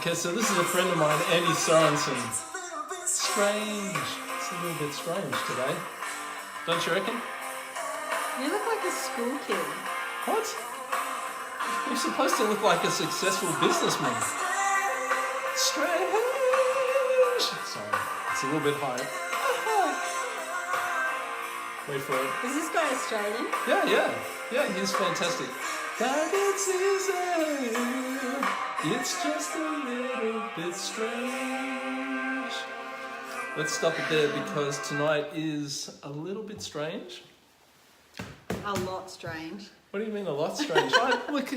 Okay, so this is a friend of mine, Andy Sorensen. Strange. It's a little bit strange today. Don't you reckon? You look like a school kid. What? You're supposed to look like a successful businessman. Strange. Sorry, it's a little bit high. Wait for it. Is this guy Australian? Yeah, he's fantastic. But it's easy. It's just a little bit strange. Let's stop it there because tonight is a little bit strange. A lot strange. What do you mean a lot strange? Look,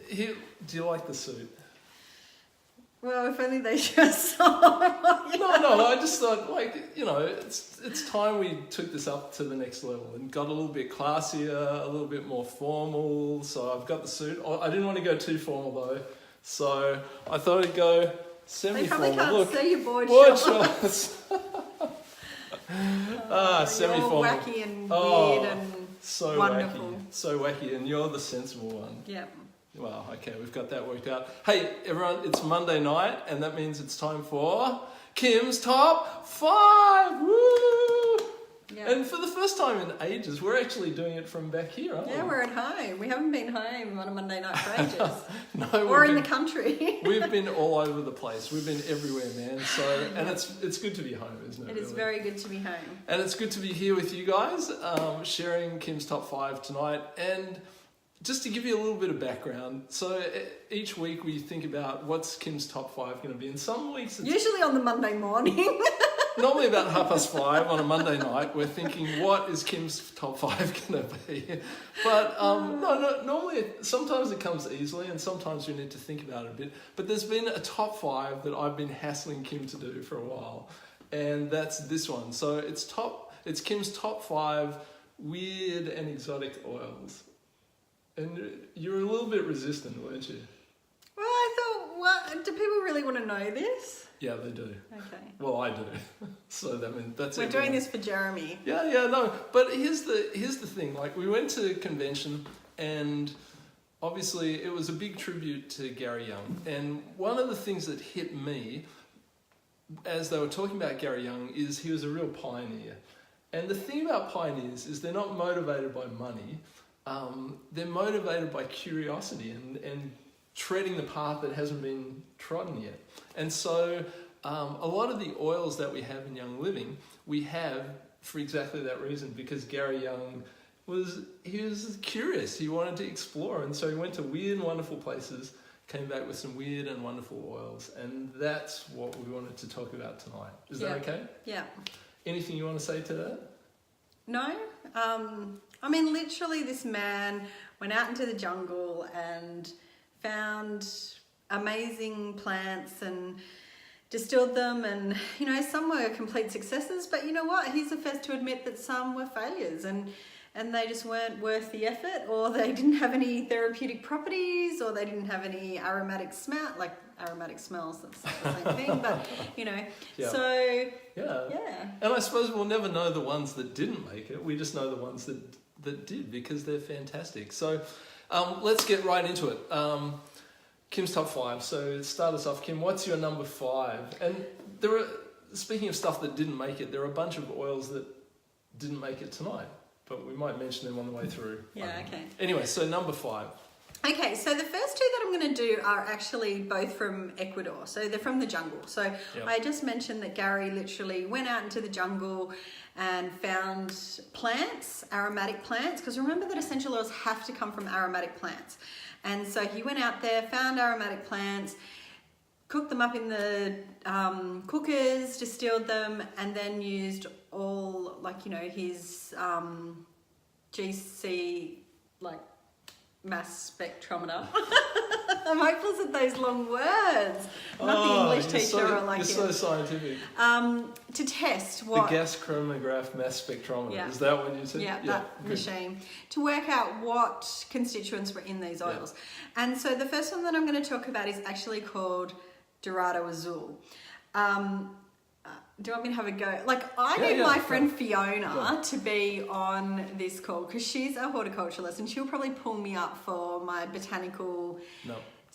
here. Do you like the suit? Well, if only they just saw. No, I just thought, it's time we took this up to the next level and got a little bit classier, a little bit more formal. So I've got the suit. I didn't want to go too formal though, so I thought I'd go semi-formal. They probably can't see your board shorts. Semi-formal. You're wacky and weird and so wonderful. So wacky, and you're the sensible one. Yep. Well, okay, we've got that worked out. Hey, everyone, it's Monday night, and that means it's time for Kim's Top 5! Woo! Yep. And for the first time in ages, we're actually doing it from back here, aren't we? Yeah, we're at home. We haven't been home on a Monday night for ages. No, or in the country. We've been all over the place. We've been everywhere, man. So, and it's good to be home, isn't it? It is very good to be home. And it's good to be here with you guys, sharing Kim's Top 5 tonight. And just to give you a little bit of background, so each week we think about what's Kim's top 5 going to be. And some weeks it's usually on the Monday morning. normally about 5:30 on a Monday night, we're thinking, what is Kim's top 5 going to be? But no, normally, sometimes it comes easily and sometimes we need to think about it a bit. But there's been a top 5 that I've been hassling Kim to do for a while. And that's this one. So it's Kim's top 5 weird and exotic oils. And you were a little bit resistant, weren't you? Well, I thought, what? Do people really want to know this? Yeah, they do. Okay. Well, I do. So that's We're doing this for Jeremy. Yeah, no. But here's the thing. Like, we went to a convention, and obviously it was a big tribute to Gary Young. And one of the things that hit me as they were talking about Gary Young is he was a real pioneer. And the thing about pioneers is they're not motivated by money. They're motivated by curiosity and treading the path that hasn't been trodden yet. And so a lot of the oils that we have in Young Living, we have for exactly that reason, because Gary Young was curious. He wanted to explore, and so he went to weird and wonderful places, came back with some weird and wonderful oils, and that's what we wanted to talk about tonight. Is that okay? Yeah. Anything you want to say to that? No. I mean, literally this man went out into the jungle and found amazing plants and distilled them, and some were complete successes, but you know what, he's the first to admit that some were failures and they just weren't worth the effort, or they didn't have any therapeutic properties, or they didn't have any aromatic smell, like aromatic smells, that's the same thing, but so yeah. And I suppose we'll never know the ones that didn't make it, we just know the ones that did, because they're fantastic. So let's get right into it. Kim's top 5. So start us off, Kim. What's your number 5? And speaking of stuff that didn't make it, there are a bunch of oils that didn't make it tonight, but we might mention them on the way through. Yeah, okay. Anyway, so number 5. Okay, so the first 2 that I'm going to do are actually both from Ecuador. So they're from the jungle. So yep. I just mentioned that Gary literally went out into the jungle and found plants, aromatic plants, because remember that essential oils have to come from aromatic plants. And so he went out there, found aromatic plants, cooked them up in the cookers, distilled them, and then used all, his GC, mass spectrometer. I'm hopeless at those long words. Not the English teacher or You're so scientific. To test what... The gas chromatograph mass spectrometer. Yeah. Is that what you said? Yeah, that machine. To work out what constituents were in these oils. Yeah. And so the first one that I'm going to talk about is actually called Dorado Azul. Do you want me to have a go? I need my friend Fiona to be on this call because she's a horticulturalist and she'll probably pull me up for my botanical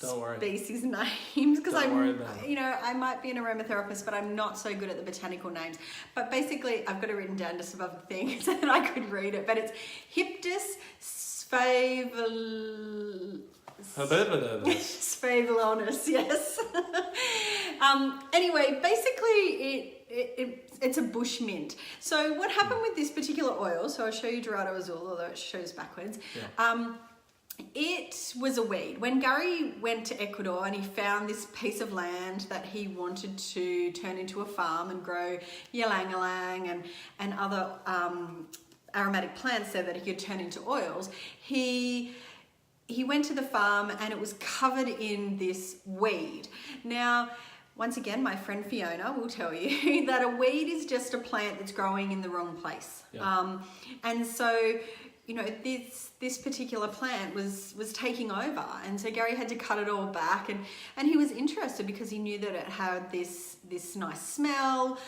Don't worry. species names because Don't worry about it. I might be an aromatherapist, but I'm not so good at the botanical names. But basically, I've got it written down just above the thing so that I could read it. But it's Hyptis Sfavelonis, yes. Anyway, basically it's a bush mint. So what happened with this particular oil, so I'll show you Dorado Azul, although it shows backwards. Yeah. It was a weed. When Gary went to Ecuador and he found this piece of land that he wanted to turn into a farm and grow ylang-ylang and other aromatic plants there that he could turn into oils, he went to the farm and it was covered in this weed. Now, once again, my friend Fiona will tell you that a weed is just a plant that's growing in the wrong place. Yeah. And so, this particular plant was taking over, and so Gary had to cut it all back, and he was interested because he knew that it had this nice smell,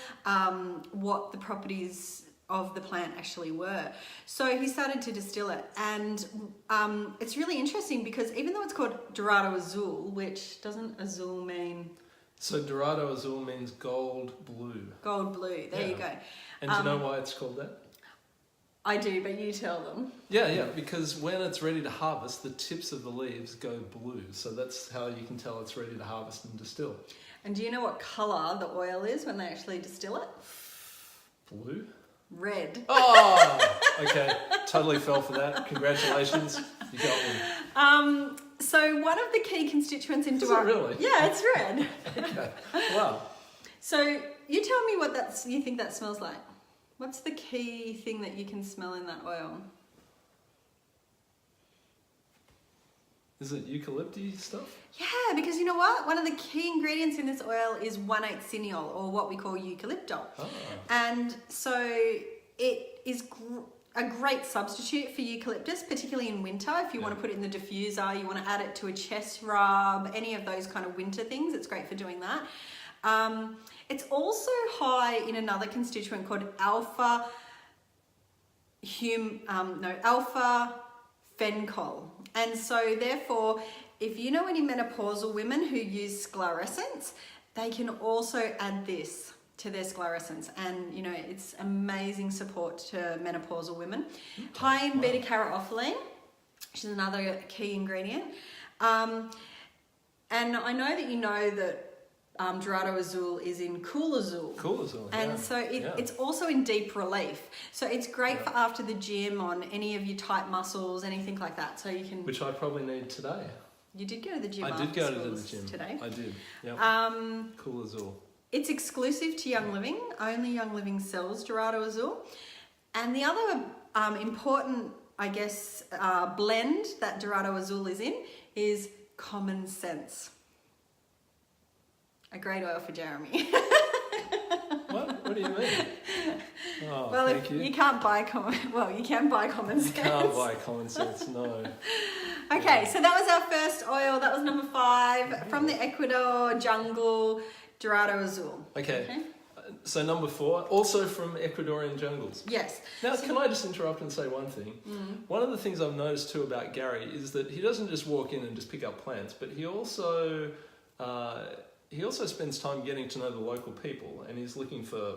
what the properties of the plant actually were. So he started to distill it, and it's really interesting because even though it's called Dorado Azul, which doesn't azul mean... So Dorado Azul means gold blue. Gold blue, there you go. And do you know why it's called that? I do, but you tell them. Yeah, because when it's ready to harvest, the tips of the leaves go blue. So that's how you can tell it's ready to harvest and distill. And do you know what colour the oil is when they actually distill it? Blue? Red. Oh, okay. Totally fell for that. Congratulations. You got one. So one of the key constituents in Is it Dorado... really? Yeah, it's red. Okay. Wow. So you tell me what you think that smells like. What's the key thing that you can smell in that oil? Is it eucalypty stuff? Yeah, because you know what? One of the key ingredients in this oil is 1,8-cineol, or what we call eucalyptol. Oh. And so it is a great substitute for eucalyptus, particularly in winter. If you want to put it in the diffuser, you want to add it to a chest rub, any of those kind of winter things, it's great for doing that. It's also high in another constituent called alpha fencol. And so therefore, if you know any menopausal women who use sclerescence, they can also add this to their sclerescence, and it's amazing support to menopausal women. High in beta-caryophyllene, which is another key ingredient. And I know that you know that Dorado Azul is in Cool Azul. Cool Azul, and so it's also in deep relief. So it's great for after the gym on any of your tight muscles, anything like that. So you can... Which I probably need today. You did go to the gym I did go to the gym today. I did, yeah. Cool Azul. It's exclusive to Young Living. Only Young Living sells Dorado Azul. And the other important, I guess, blend that Dorado Azul is in is Common Sense. A great oil for Jeremy. What? What do you mean? Oh, well, thank you. You can't buy you can buy Common Sense. You can't buy Common Sense, no. Okay, so that was our first oil. That was number 5 from the Ecuador jungle, Dorado Azul. Okay. So number 4, also from Ecuadorian jungles. Yes. Now, can I just interrupt and say one thing? One of the things I've noticed too about Gary is that he doesn't just walk in and just pick up plants, but he also spends time getting to know the local people, and he's looking for,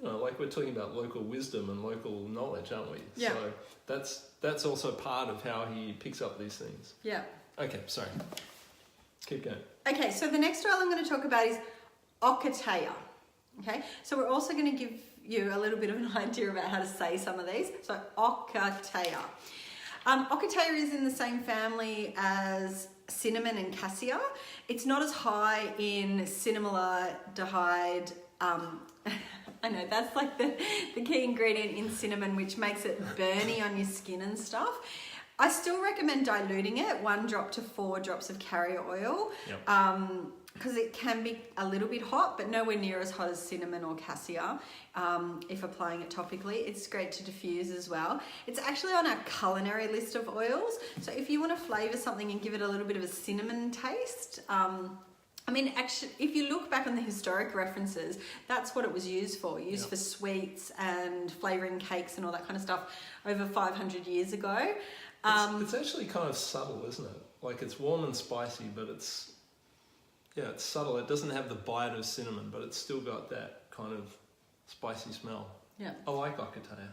like we're talking about local wisdom and local knowledge, aren't we? Yeah. So that's also part of how he picks up these things. Yeah. Okay, sorry. Keep going. Okay, so the next oil I'm going to talk about is Ocotea. Okay, so we're also going to give you a little bit of an idea about how to say some of these. So Ocotea. Ocotea is in the same family as cinnamon and cassia. It's not as high in cinnamaldehyde. I know, that's like the key ingredient in cinnamon, which makes it burny on your skin and stuff. I still recommend diluting it, 1 drop to 4 drops of carrier oil. Yep. Because it can be a little bit hot, but nowhere near as hot as cinnamon or cassia. If applying it topically, it's great to diffuse as well. It's actually on our culinary list of oils. So if you want to flavour something and give it a little bit of a cinnamon taste, actually, if you look back on the historic references, that's what it was used for. Used for sweets and flavouring cakes and all that kind of stuff over 500 years ago. It's actually kind of subtle, isn't it? Like it's warm and spicy, but it's subtle. It doesn't have the bite of cinnamon, but it's still got that kind of spicy smell. Yeah. I like ocotea.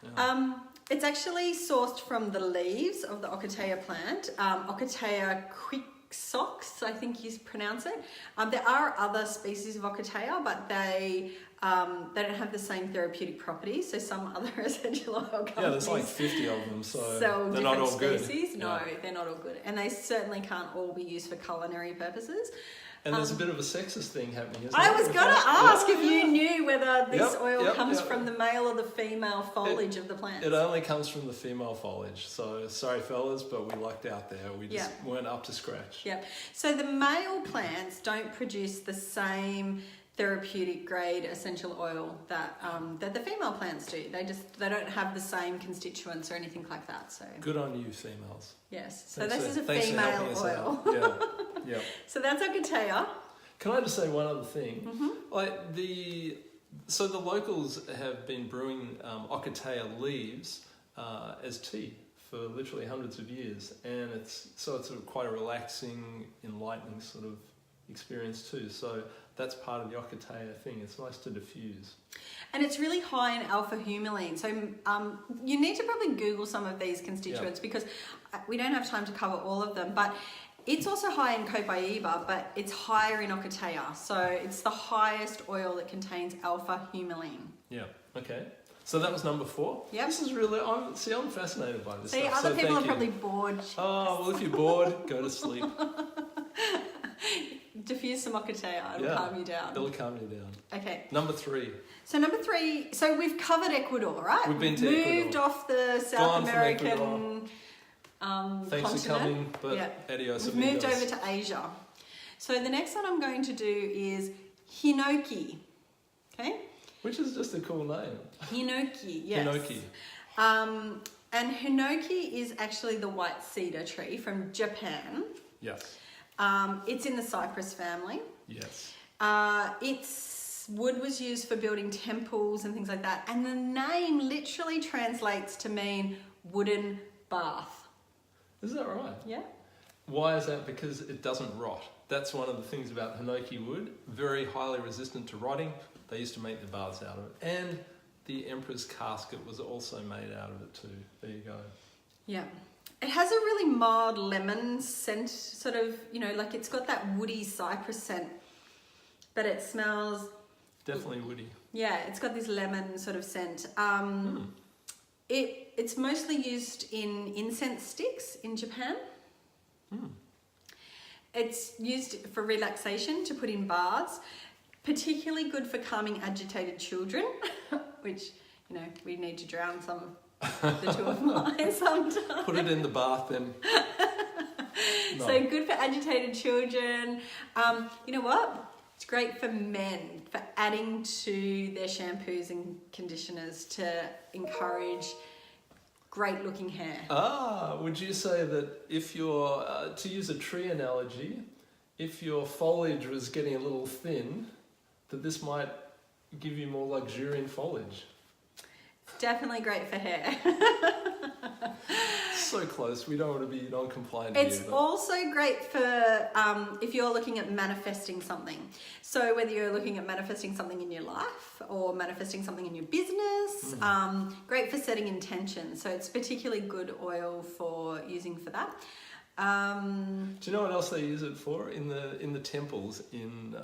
Yeah. It's actually sourced from the leaves of the ocotea plant, Ocotea quixox, I think you pronounce it. There are other species of ocotea, but they don't have the same therapeutic properties. So some other essential oil companies, There's like 50 of them, so sell they're not all species. good. No, they're not all good, and they certainly can't all be used for culinary purposes. And there's a bit of a sexist thing happening, isn't I there? was going to ask if you knew whether this oil comes yep. from the male or the female foliage of the plant. It only comes from the female foliage. So sorry, fellas, but we lucked out there. We just weren't up to scratch. Yeah. So the male plants don't produce the same therapeutic grade essential oil that the female plants do. They don't have the same constituents or anything like that. So good on you, females. Yes. So this is a female oil. Yeah. So that's ocotea. Can I just say one other thing? Mm-hmm. Like the locals have been brewing ocotea leaves as tea for literally hundreds of years, and it's sort of quite a relaxing, enlightening sort of experience too. So that's part of the ocotea thing. It's nice to diffuse. And it's really high in alpha humulin. So you need to probably Google some of these constituents because we don't have time to cover all of them. But it's also high in copaiba, but it's higher in ocotea. So it's the highest oil that contains alpha humulin. Yeah, okay. So that was number 4? Yep. This is really, I'm fascinated by this stuff. Other people are probably bored. Oh, well, if you're bored, go to sleep. Diffuse some ocotea, it'll calm you down. It'll calm you down. Okay. Number 3. So number 3, so we've covered Ecuador, right? We've been to Ecuador. Moved off the South American Thanks continent. for coming, but adios. We've moved over to Asia. So the next one I'm going to do is Hinoki. Okay? Which is just a cool name. Hinoki, yes. Hinoki. And Hinoki is actually the white cedar tree from Japan. Yes. It's in the cypress family. Yes. Its wood was used for building temples and things like that. And the name literally translates to mean wooden bath. Is that right? Yeah. Why is that? Because it doesn't rot. That's one of the things about Hinoki wood. Very highly resistant to rotting. They used to make the baths out of it. And the emperor's casket was also made out of it too. There you go. Yeah. It has a really mild lemon scent, sort of, like it's got that woody cypress scent, but it smells... Definitely woody. Yeah, it's got this lemon sort of scent. It's mostly used in incense sticks in Japan. It's used for relaxation, to put in baths, particularly good for calming agitated children, which, we need to drown some of the two of mine sometimes. Put it in the bath then. No. So good for agitated children. You know what? It's great for men, for adding to their shampoos and conditioners to encourage great looking hair. Would you say that if you're, to use a tree analogy, if your foliage was getting a little thin, that this might give you more luxuriant foliage? It's definitely great for hair. So close. We don't want to be non-compliant. It's also great for if you're looking at manifesting something. So whether you're looking at manifesting something in your life or manifesting something in your business, great for setting intention. So it's particularly good oil for using for that. Do you know what else they use it for? In the temples, in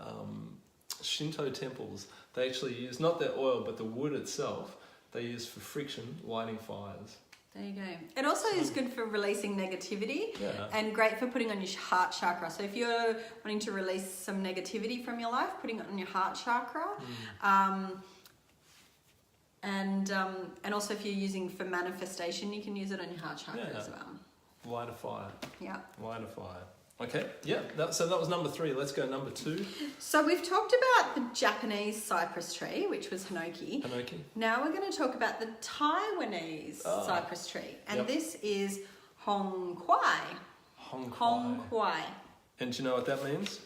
Shinto temples, they actually use not their oil but the wood itself. They use for friction, lighting fires. There you go. It also is good for releasing negativity and great for putting on your heart chakra. So if you're wanting to release some negativity from your life, putting it on your heart chakra. And also if you're using for manifestation, you can use it on your heart chakra as well. Light a fire. Yeah. Light a fire. Okay, so that was number 3. Let's go number 2. So we've talked about the Japanese cypress tree, which was Hinoki. Now we're going to talk about the Taiwanese cypress tree. And this is Hong Kwai. Hong Kwai. And do you know what that means?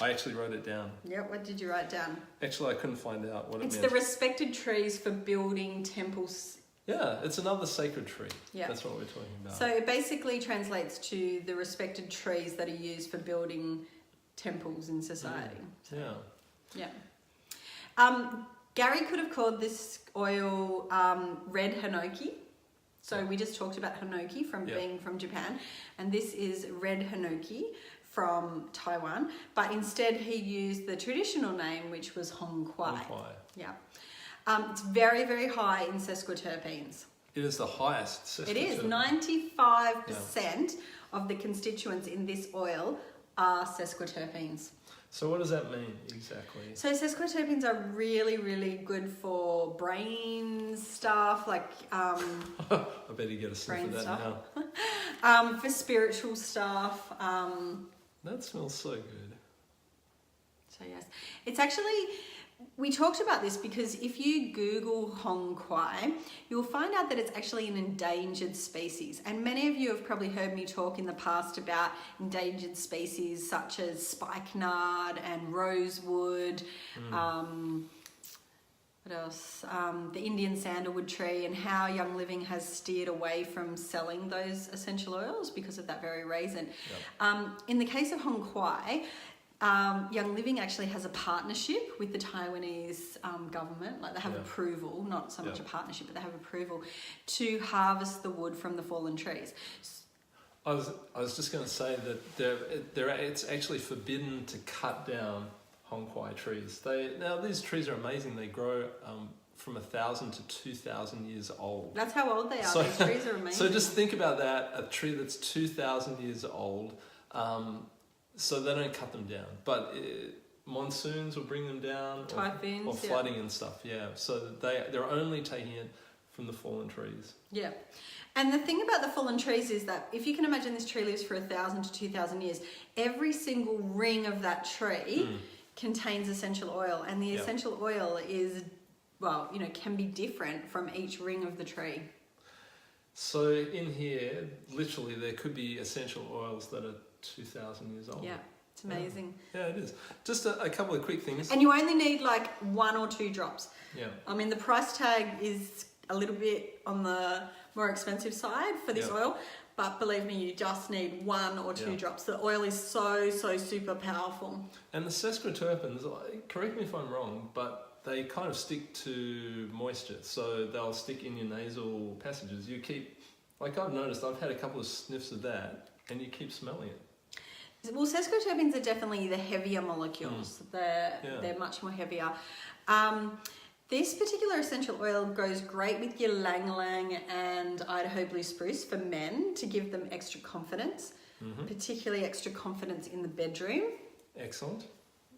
I actually wrote it down. Yep, what did you write down? Actually, I couldn't find out what it meant. It's the respected trees for building temples Yeah, it's another sacred tree. Yeah. That's what we're talking about. So it basically translates to the respected trees that are used for building temples in society. So, yeah. yeah. Gary could have called this oil red Hinoki. So we just talked about Hinoki from being from Japan, and this is red Hinoki from Taiwan. But instead, he used the traditional name, which was Hong Kwai. Yeah. It's very, very high in sesquiterpenes. It is the highest sesquiterpene. It is. 95% of the constituents in this oil are sesquiterpenes. So what does that mean exactly? So sesquiterpenes are really, really good for brain stuff, like I better get a sniff of that stuff. now. For spiritual stuff. That smells so good. So yes, it's actually, we talked about this because if you Google Hong Kwai, you'll find out that it's actually an endangered species. And many of you have probably heard me talk in the past about endangered species such as spikenard and rosewood. What else? The Indian sandalwood tree, and how Young Living has steered away from selling those essential oils because of that very reason. Yep. In the case of Hong Kwai, Young Living actually has a partnership with the Taiwanese government. Like they have approval, not so much a partnership, but they have approval to harvest the wood from the fallen trees. I was just going to say that it's actually forbidden to cut down Hong Kwai trees. Now these trees are amazing. They grow from 1,000 to 2,000 years old. That's how old they are. These trees are amazing. So just think about that: a tree that's 2,000 years old. So they don't cut them down, but monsoons will bring them down, typhoons, or flooding and stuff. Yeah, so they're only taking it from the fallen trees. Yeah, and the thing about the fallen trees is that if you can imagine this tree lives for 1,000 to 2,000 years, every single ring of that tree contains essential oil, and the essential oil is, well, can be different from each ring of the tree. So in here, literally, there could be essential oils that are 2,000 years old. Yeah, it's amazing. Yeah, it is. Just a couple of quick things. And you only need like 1 or 2 drops. Yeah. I mean, the price tag is a little bit on the more expensive side for this oil, but believe me, you just need 1 or 2 drops. The oil is so super powerful. And the sesquiterpenes, correct me if I'm wrong, but they kind of stick to moisture, so they'll stick in your nasal passages. You keep, like I've noticed, I've had a couple of sniffs of that, and you keep smelling it. Well, sesquiterpenes are definitely the heavier molecules. They're much more heavier. This particular essential oil goes great with your Lang Lang and Idaho Blue Spruce for men to give them extra confidence, particularly extra confidence in the bedroom. Excellent.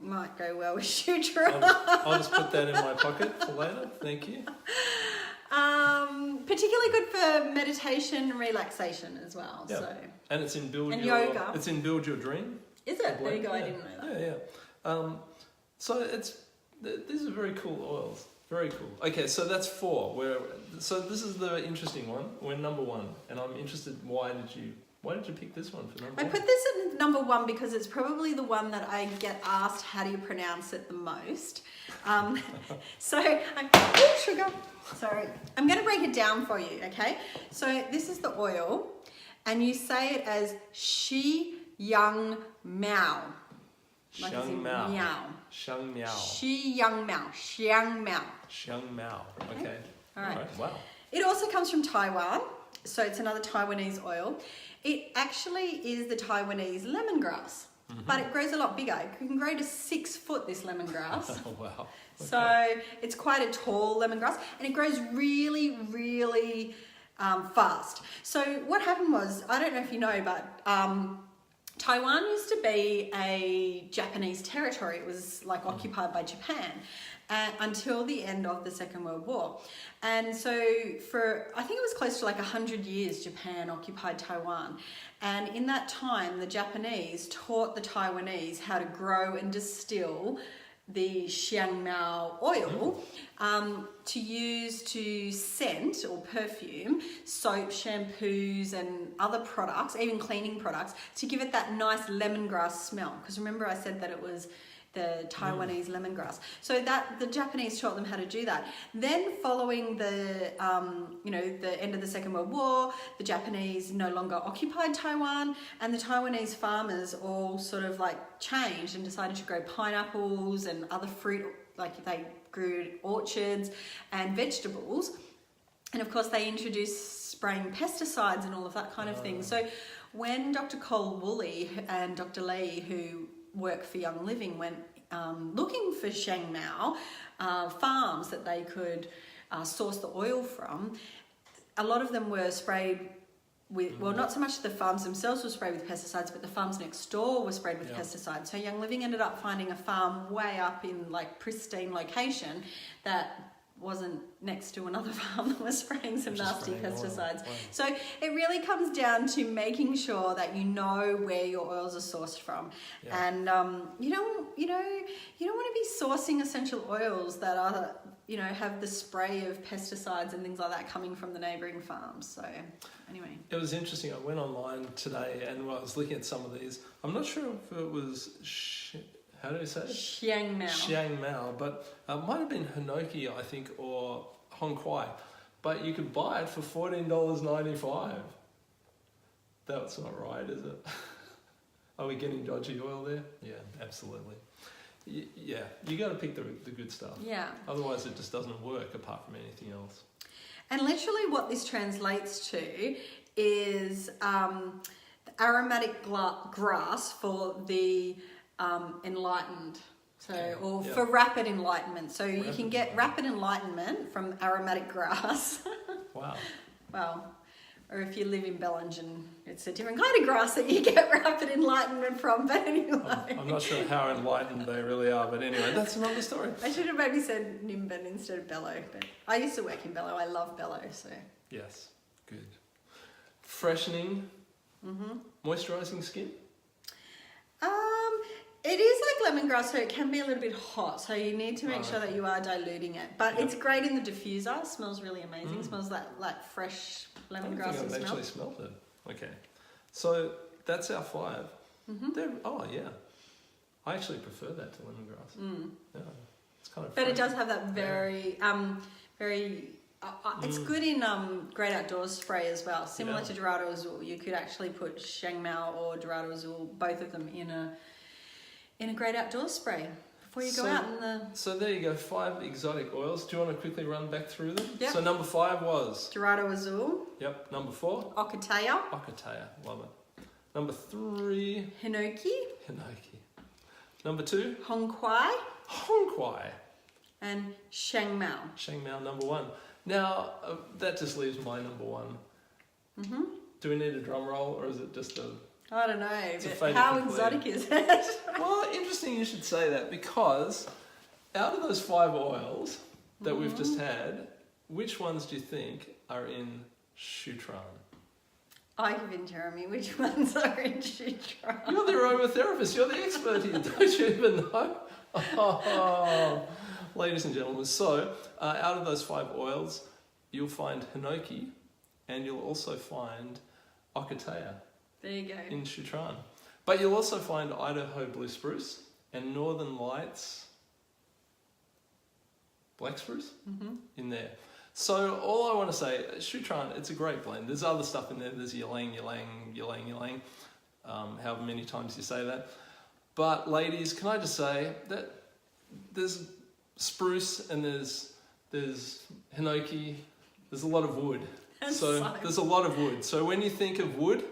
Might go well with Shudra. I'll just put that in my pocket for later. Thank you. Particularly good for meditation and relaxation as well. Yeah. So. And it's in yoga. It's in Build Your Dream. Is it? There you go. I didn't know that. Yeah. So these are very cool oils. Very cool. Okay, so that's 4. So this is the interesting one. We're number 1, and I'm interested. Why did you pick this one for number 1? I put this at number 1 because it's probably the one that I get asked how do you pronounce it the most. Sugar. Sorry. I'm going to break it down for you, okay? So this is the oil, and you say it as Shi Yang Mao. Like Xiang Mao. Meow. Xiang Miao. Shi Yang Mao. Xiang Mao. Xiang Mao. Okay. All right. Wow. It also comes from Taiwan, so it's another Taiwanese oil. It actually is the Taiwanese lemongrass, but it grows a lot bigger. It can grow to 6 foot, this lemongrass. Oh, wow. Okay. So it's quite a tall lemongrass, and it grows really, really fast. So what happened was, I don't know if you know, but Taiwan used to be a Japanese territory. It was like occupied by Japan until the end of the Second World War. And so for, I think it was close to like 100 years, Japan occupied Taiwan. And in that time, the Japanese taught the Taiwanese how to grow and distill the Xiangmao oil to use to scent or perfume soap, shampoos and other products, even cleaning products, to give it that nice lemongrass smell. Because remember I said that the Taiwanese lemongrass. So that the Japanese taught them how to do that. Then following the the end of the Second World War, the Japanese no longer occupied Taiwan, and the Taiwanese farmers all sort of like changed and decided to grow pineapples and other fruit, like they grew orchards and vegetables. And of course they introduced spraying pesticides and all of that kind of thing. So when Dr. Cole Woolley and Dr. Lee, who work for Young Living, went looking for Sheng Mao farms that they could source the oil from, a lot of them were sprayed with, well, not so much the farms themselves were sprayed with pesticides, but the farms next door were sprayed with pesticides. So Young Living ended up finding a farm way up in like pristine location that wasn't next to another farm that was spraying some nasty pesticides. Wow. So it really comes down to making sure that you know where your oils are sourced from, and you don't want to be sourcing essential oils that are have the spray of pesticides and things like that coming from the neighbouring farms. So anyway, it was interesting. I went online today and I was looking at some of these. I'm not sure if it was. How do you say it? Xiang Mao. Xiang Mao, but it might have been Hinoki, I think, or Hong Kwai. But you could buy it for $14.95. That's not right, is it? Are we getting dodgy oil there? Yeah, absolutely. Yeah, you got to pick the good stuff. Yeah. Otherwise, it just doesn't work apart from anything else. And literally what this translates to is aromatic grass for the enlightened, for rapid enlightenment. So you can get rapid enlightenment from aromatic grass. Wow. Well, or if you live in Bellingen, it's a different kind of grass that you get rapid enlightenment from. But anyway, I'm not sure how enlightened they really are. But anyway, that's another story. I should have maybe said Nimbin instead of Bello. But I used to work in Bello. I love Bello. So yes, good. Freshening, moisturising skin. It is like lemongrass, so it can be a little bit hot. So you need to make sure that you are diluting it. But it's great in the diffuser. It smells really amazing. It smells like fresh lemongrass. I don't think I've actually smelled it. Okay, so that's our 5. Oh yeah, I actually prefer that to lemongrass. Yeah, it's kind of. But it does have that very it's good in Great Outdoors spray as well. Similar to Dorado Azul, you could actually put Sheng Mao or Dorado Azul, both of them in a Great Outdoors spray before you go out in the... So there you go, 5 exotic oils. Do you want to quickly run back through them? Yep. So number 5 was? Dorado Azul. Yep. Number 4? Ocotea. Ocotea, love it. Number 3? Hinoki. Hinoki. Number 2? Hong Kwai. Hong Kwai. And Sheng Mao. Sheng Mao, number 1. Now, that just leaves my number 1. Do we need a drum roll, or is it just a... I don't know, but how exotic is it? Well, interesting you should say that, because out of those 5 oils that we've just had, which ones do you think are in Shutran? I give in, Jeremy. Which ones are in Shutran? You're the aromatherapist. You're the expert here. Don't you even know? Oh, ladies and gentlemen. So, out of those 5 oils, you'll find Hinoki, and you'll also find Ocotea. There you go. In Shutran. But you'll also find Idaho Blue Spruce and Northern Lights Black Spruce in there. So all I want to say, Shutran, it's a great blend. There's other stuff in there. There's ylang, however many times you say that. But ladies, can I just say that there's spruce and there's Hinoki. There's a lot of wood. There's a lot of wood. So when you think of wood,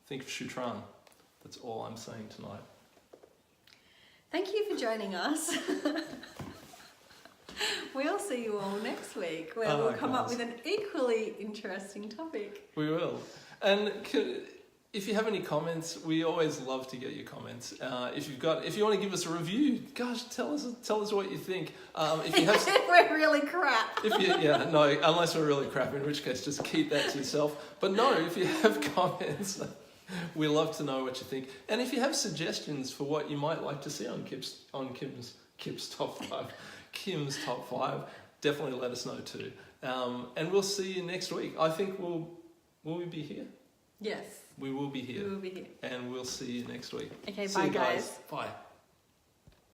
think of Shutran. That's all I'm saying tonight. Thank you for joining us. We'll see you all next week, where we'll come up with an equally interesting topic. We will. And if you have any comments, we always love to get your comments. If you want to give us a review, gosh, tell us what you think. If you have, we're really crap. Unless we're really crap, in which case just keep that to yourself. But no, if you have comments, we love to know what you think. And if you have suggestions for what you might like to see on Kim's top 5, Kim's top 5, definitely let us know too. And we'll see you next week. I think will we be here? Yes. We will be here. We will be here. And we'll see you next week. Okay, bye guys. Bye.